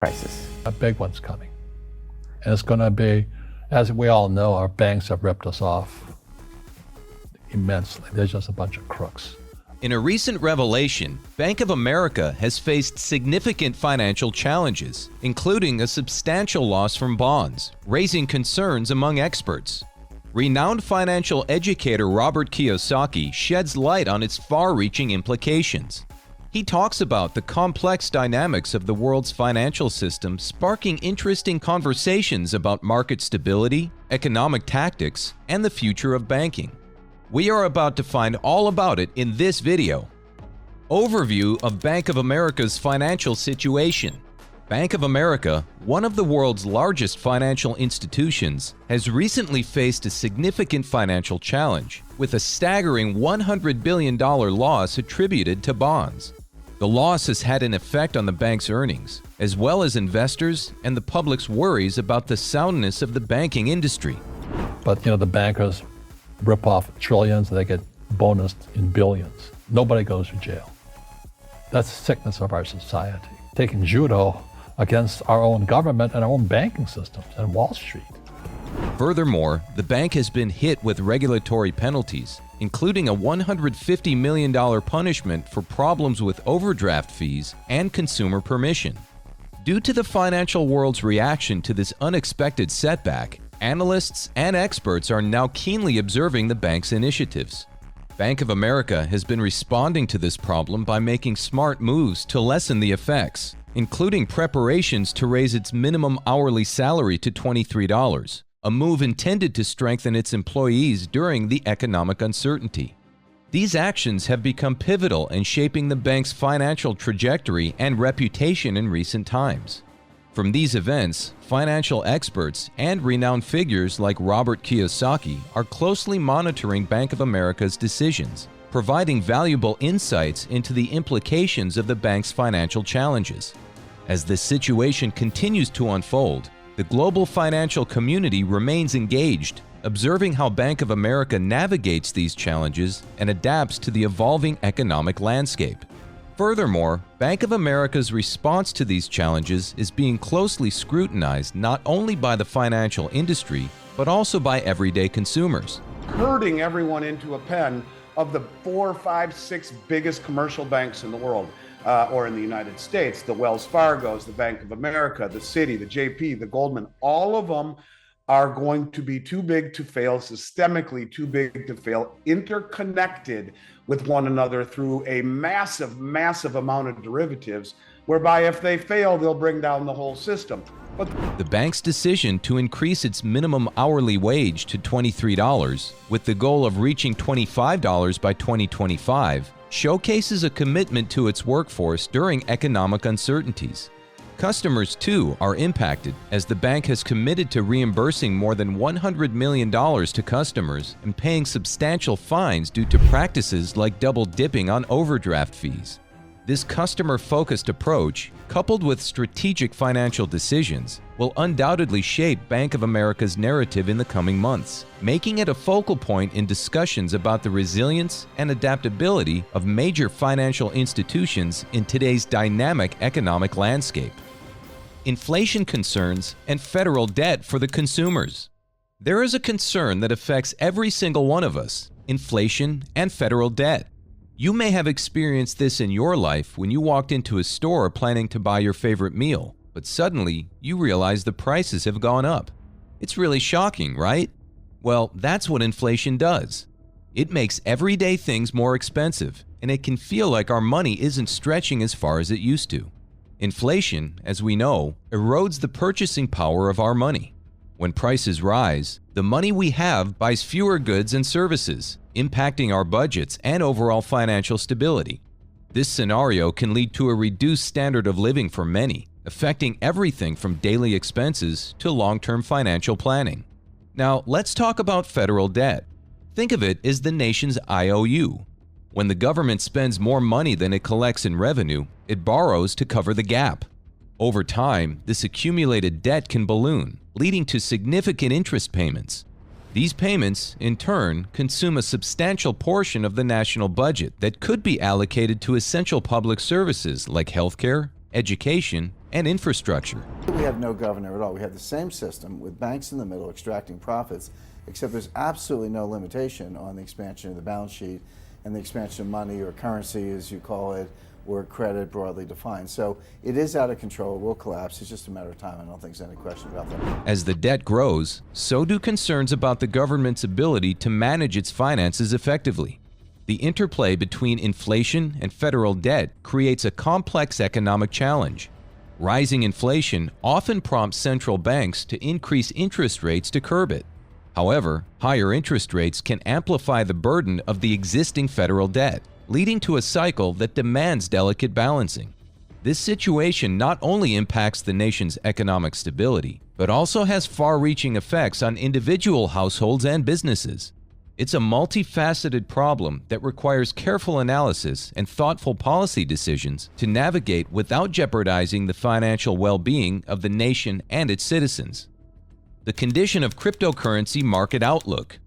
crisis. A big one's coming. And it's going to be, as we all know, our banks have ripped us off immensely. They're just a bunch of crooks. In a recent revelation, Bank of America has faced significant financial challenges, including a substantial loss from bonds, raising concerns among experts. Renowned financial educator Robert Kiyosaki sheds light on its far-reaching implications. He talks about the complex dynamics of the world's financial system, sparking interesting conversations about market stability, economic tactics, and the future of banking. We are about to find all about it in this video. Overview of Bank of America's financial situation. Bank of America, one of the world's largest financial institutions, has recently faced a significant financial challenge, with a staggering $100 billion loss attributed to bonds. The loss has had an effect on the bank's earnings, as well as investors and the public's worries about the soundness of the banking industry. But the bankers rip off trillions, they get bonused in billions. Nobody goes to jail. That's the sickness of our society. Taking judo against our own government and our own banking systems and Wall Street. Furthermore, the bank has been hit with regulatory penalties, including a $150 million punishment for problems with overdraft fees and consumer permission. Due to the financial world's reaction to this unexpected setback, analysts and experts are now keenly observing the bank's initiatives. Bank of America has been responding to this problem by making smart moves to lessen the effects, including preparations to raise its minimum hourly salary to $23, a move intended to strengthen its employees during the economic uncertainty. These actions have become pivotal in shaping the bank's financial trajectory and reputation in recent times. From these events, financial experts and renowned figures like Robert Kiyosaki are closely monitoring Bank of America's decisions, providing valuable insights into the implications of the bank's financial challenges. As this situation continues to unfold, the global financial community remains engaged, observing how Bank of America navigates these challenges and adapts to the evolving economic landscape. Furthermore, Bank of America's response to these challenges is being closely scrutinized not only by the financial industry, but also by everyday consumers. Herding everyone into a pen of the 4, 5, 6 biggest commercial banks in the world, or in the United States, the Wells Fargos, the Bank of America, the Citi, the JP, the Goldman, all of them are going to be too big to fail, systemically too big to fail, interconnected with one another through a massive, massive amount of derivatives, whereby if they fail, they'll bring down the whole system. But the bank's decision to increase its minimum hourly wage to $23, with the goal of reaching $25 by 2025, showcases a commitment to its workforce during economic uncertainties. Customers, too, are impacted, as the bank has committed to reimbursing more than $100 million to customers and paying substantial fines due to practices like double-dipping on overdraft fees. This customer-focused approach, coupled with strategic financial decisions, will undoubtedly shape Bank of America's narrative in the coming months, making it a focal point in discussions about the resilience and adaptability of major financial institutions in today's dynamic economic landscape. Inflation concerns and federal debt for the consumers. There is a concern that affects every single one of us: inflation and federal debt. You may have experienced this in your life when you walked into a store planning to buy your favorite meal, but suddenly you realize the prices have gone up. It's really shocking, right? Well, that's what inflation does. It makes everyday things more expensive, and it can feel like our money isn't stretching as far as it used to. Inflation, as we know, erodes the purchasing power of our money. When prices rise, the money we have buys fewer goods and services, impacting our budgets and overall financial stability. This scenario can lead to a reduced standard of living for many, affecting everything from daily expenses to long-term financial planning. Now, let's talk about federal debt. Think of it as the nation's IOU. When the government spends more money than it collects in revenue, it borrows to cover the gap. Over time, this accumulated debt can balloon, leading to significant interest payments. These payments, in turn, consume a substantial portion of the national budget that could be allocated to essential public services like healthcare, education, and infrastructure. We have no governor at all. We have the same system with banks in the middle extracting profits, except there's absolutely no limitation on the expansion of the balance sheet and the expansion of money or currency, as you call it, or credit broadly defined. So it is out of control, it will collapse. It's just a matter of time. I don't think there's any question about that. As the debt grows, so do concerns about the government's ability to manage its finances effectively. The interplay between inflation and federal debt creates a complex economic challenge. Rising inflation often prompts central banks to increase interest rates to curb it. However, higher interest rates can amplify the burden of the existing federal debt, leading to a cycle that demands delicate balancing. This situation not only impacts the nation's economic stability, but also has far-reaching effects on individual households and businesses. It's a multifaceted problem that requires careful analysis and thoughtful policy decisions to navigate without jeopardizing the financial well-being of the nation and its citizens. The condition of cryptocurrency market outlook.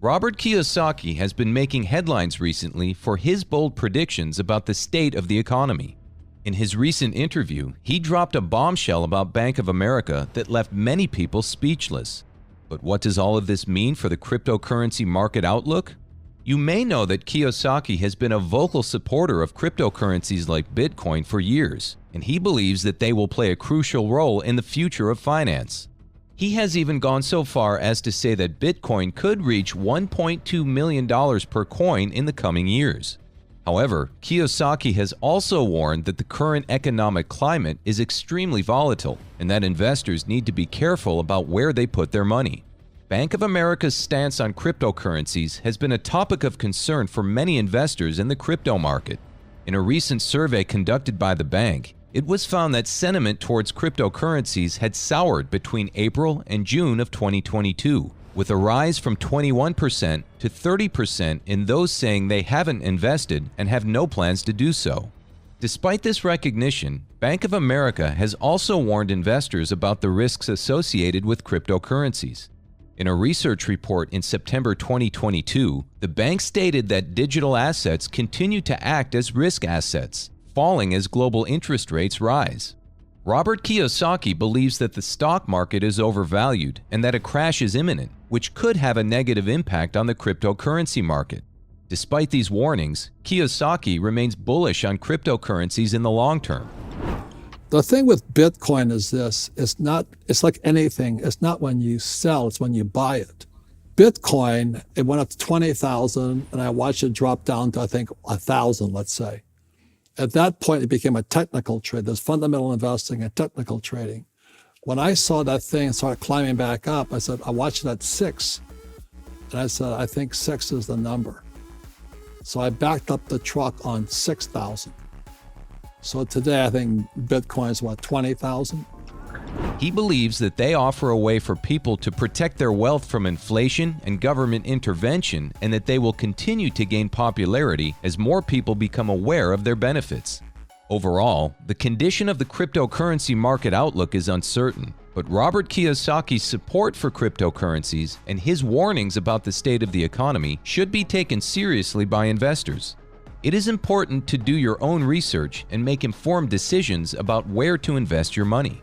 Robert Kiyosaki has been making headlines recently for his bold predictions about the state of the economy. In his recent interview, he dropped a bombshell about Bank of America that left many people speechless. But what does all of this mean for the cryptocurrency market outlook? You may know that Kiyosaki has been a vocal supporter of cryptocurrencies like Bitcoin for years, and he believes that they will play a crucial role in the future of finance. He has even gone so far as to say that Bitcoin could reach $1.2 million per coin in the coming years. However, Kiyosaki has also warned that the current economic climate is extremely volatile and that investors need to be careful about where they put their money. Bank of America's stance on cryptocurrencies has been a topic of concern for many investors in the crypto market. In a recent survey conducted by the bank, it was found that sentiment towards cryptocurrencies had soured between April and June of 2022, with a rise from 21% to 30% in those saying they haven't invested and have no plans to do so. Despite this recognition, Bank of America has also warned investors about the risks associated with cryptocurrencies. In a research report in September 2022, the bank stated that digital assets continue to act as risk assets, falling as global interest rates rise. Robert Kiyosaki believes that the stock market is overvalued and that a crash is imminent, which could have a negative impact on the cryptocurrency market. Despite these warnings, Kiyosaki remains bullish on cryptocurrencies in the long term. The thing with Bitcoin is this, it's like anything, it's not when you sell, it's when you buy it. Bitcoin, it went up to 20,000 and I watched it drop down to I think 1,000, let's say. At that point, it became a technical trade. There's fundamental investing and technical trading. When I saw that thing start climbing back up, I said, I watched it at 6. And I said, I think 6 is the number. So I backed up the truck on 6,000. So today, I think Bitcoin is what, 20,000? He believes that they offer a way for people to protect their wealth from inflation and government intervention, and that they will continue to gain popularity as more people become aware of their benefits. Overall, the condition of the cryptocurrency market outlook is uncertain, but Robert Kiyosaki's support for cryptocurrencies and his warnings about the state of the economy should be taken seriously by investors. It is important to do your own research and make informed decisions about where to invest your money.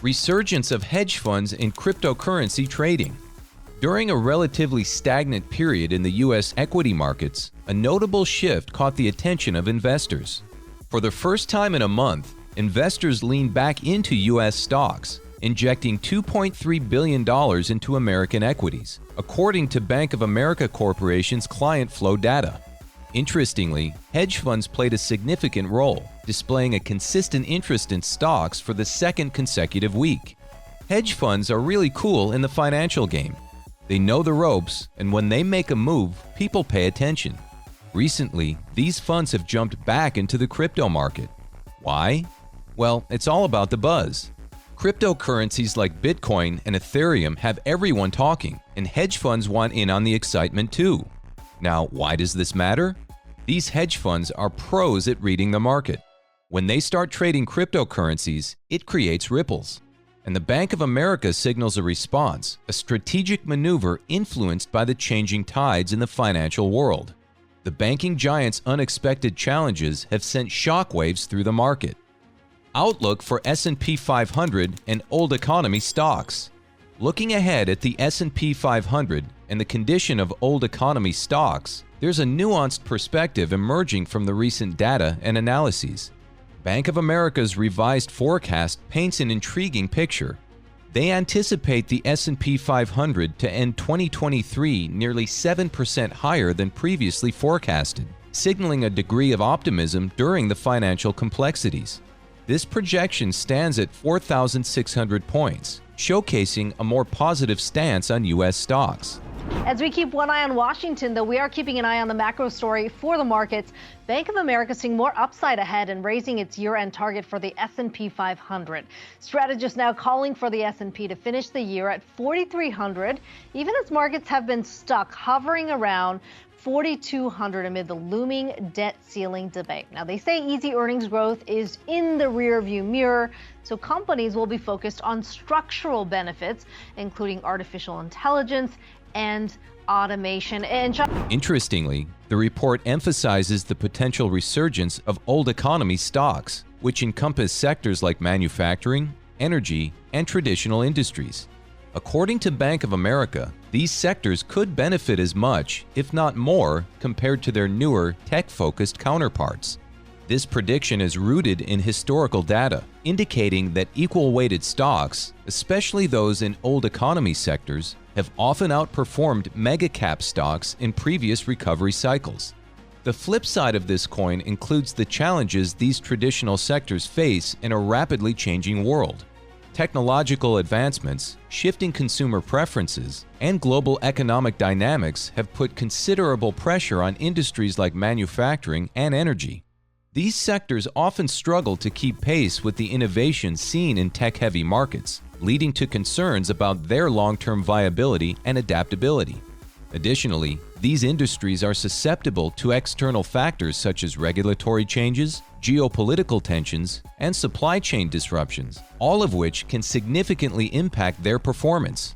Resurgence of hedge funds in cryptocurrency trading. During a relatively stagnant period in the U.S. equity markets, a notable shift caught the attention of investors. For the first time in a month, investors leaned back into U.S. stocks, injecting $2.3 billion into American equities, according to Bank of America Corporation's client flow data. Interestingly, hedge funds played a significant role, displaying a consistent interest in stocks for the second consecutive week. Hedge funds are really cool in the financial game. They know the ropes, and when they make a move, people pay attention. Recently, these funds have jumped back into the crypto market. Why? Well, it's all about the buzz. Cryptocurrencies like Bitcoin and Ethereum have everyone talking, and hedge funds want in on the excitement too. Now, why does this matter? These hedge funds are pros at reading the market. When they start trading cryptocurrencies, it creates ripples. And the Bank of America signals a response, a strategic maneuver influenced by the changing tides in the financial world. The banking giant's unexpected challenges have sent shockwaves through the market. Outlook for S&P 500 and old economy stocks. Looking ahead at the S&P 500 and the condition of old economy stocks, there's a nuanced perspective emerging from the recent data and analyses. Bank of America's revised forecast paints an intriguing picture. They anticipate the S&P 500 to end 2023 nearly 7% higher than previously forecasted, signaling a degree of optimism during the financial complexities. This projection stands at 4,600 points, showcasing a more positive stance on U.S. stocks. As we keep one eye on Washington, though, we are keeping an eye on the macro story for the markets. Bank of America seeing more upside ahead and raising its year-end target for the S&P 500. Strategists now calling for the S&P to finish the year at 4,300, even as markets have been stuck hovering around 4,200 amid the looming debt ceiling debate. Now, they say easy earnings growth is in the rearview mirror, so companies will be focused on structural benefits, including artificial intelligence and automation. Interestingly, the report emphasizes the potential resurgence of old economy stocks, which encompass sectors like manufacturing, energy, and traditional industries. According to Bank of America, these sectors could benefit as much, if not more, compared to their newer, tech-focused counterparts. This prediction is rooted in historical data, indicating that equal-weighted stocks, especially those in old economy sectors, have often outperformed mega-cap stocks in previous recovery cycles. The flip side of this coin includes the challenges these traditional sectors face in a rapidly changing world. Technological advancements, shifting consumer preferences, and global economic dynamics have put considerable pressure on industries like manufacturing and energy. These sectors often struggle to keep pace with the innovations seen in tech-heavy markets, leading to concerns about their long-term viability and adaptability. Additionally, these industries are susceptible to external factors such as regulatory changes, geopolitical tensions, and supply chain disruptions, all of which can significantly impact their performance.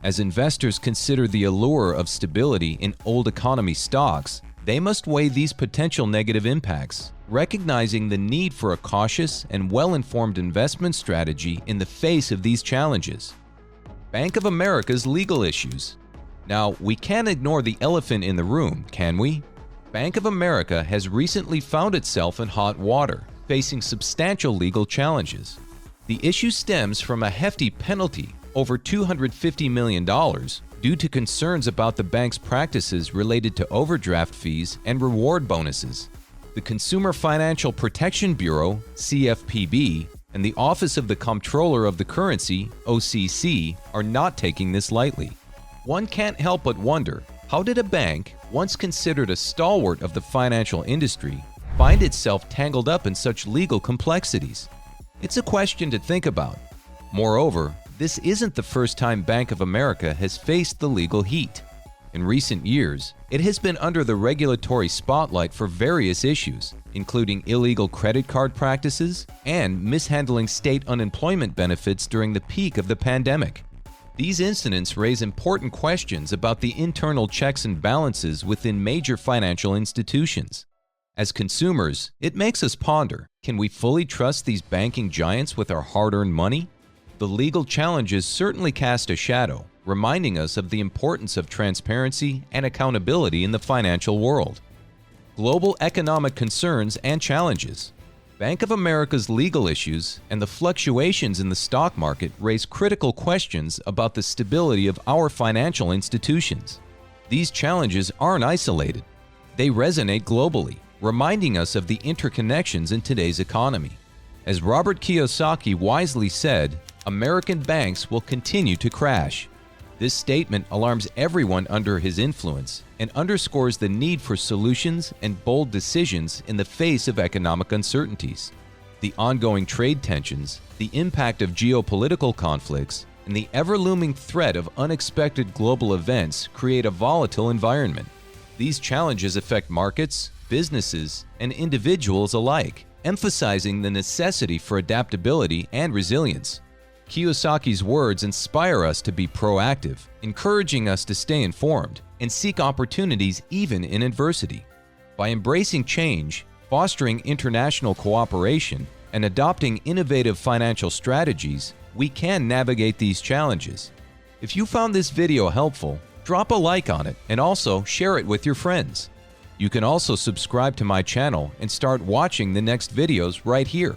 As investors consider the allure of stability in old economy stocks, they must weigh these potential negative impacts, recognizing the need for a cautious and well-informed investment strategy in the face of these challenges. Bank of America's legal issues. Now, we can't ignore the elephant in the room, can we? Bank of America has recently found itself in hot water, facing substantial legal challenges. The issue stems from a hefty penalty, over $250 million, due to concerns about the bank's practices related to overdraft fees and reward bonuses. The Consumer Financial Protection Bureau, CFPB, and the Office of the Comptroller of the Currency, OCC, are not taking this lightly. One can't help but wonder, how did a bank, once considered a stalwart of the financial industry, find itself tangled up in such legal complexities? It's a question to think about. Moreover, this isn't the first time Bank of America has faced the legal heat. In recent years, it has been under the regulatory spotlight for various issues, including illegal credit card practices and mishandling state unemployment benefits during the peak of the pandemic. These incidents raise important questions about the internal checks and balances within major financial institutions. As consumers, it makes us ponder, can we fully trust these banking giants with our hard-earned money? The legal challenges certainly cast a shadow, reminding us of the importance of transparency and accountability in the financial world. Global economic concerns and challenges. Bank of America's legal issues and the fluctuations in the stock market raise critical questions about the stability of our financial institutions. These challenges aren't isolated. They resonate globally, reminding us of the interconnections in today's economy. As Robert Kiyosaki wisely said, American banks will continue to crash. This statement alarms everyone under his influence and underscores the need for solutions and bold decisions in the face of economic uncertainties. The ongoing trade tensions, the impact of geopolitical conflicts, and the ever-looming threat of unexpected global events create a volatile environment. These challenges affect markets, businesses, and individuals alike, emphasizing the necessity for adaptability and resilience. Kiyosaki's words inspire us to be proactive, encouraging us to stay informed and seek opportunities even in adversity. By embracing change, fostering international cooperation, and adopting innovative financial strategies, we can navigate these challenges. If you found this video helpful, drop a like on it and also share it with your friends. You can also subscribe to my channel and start watching the next videos right here.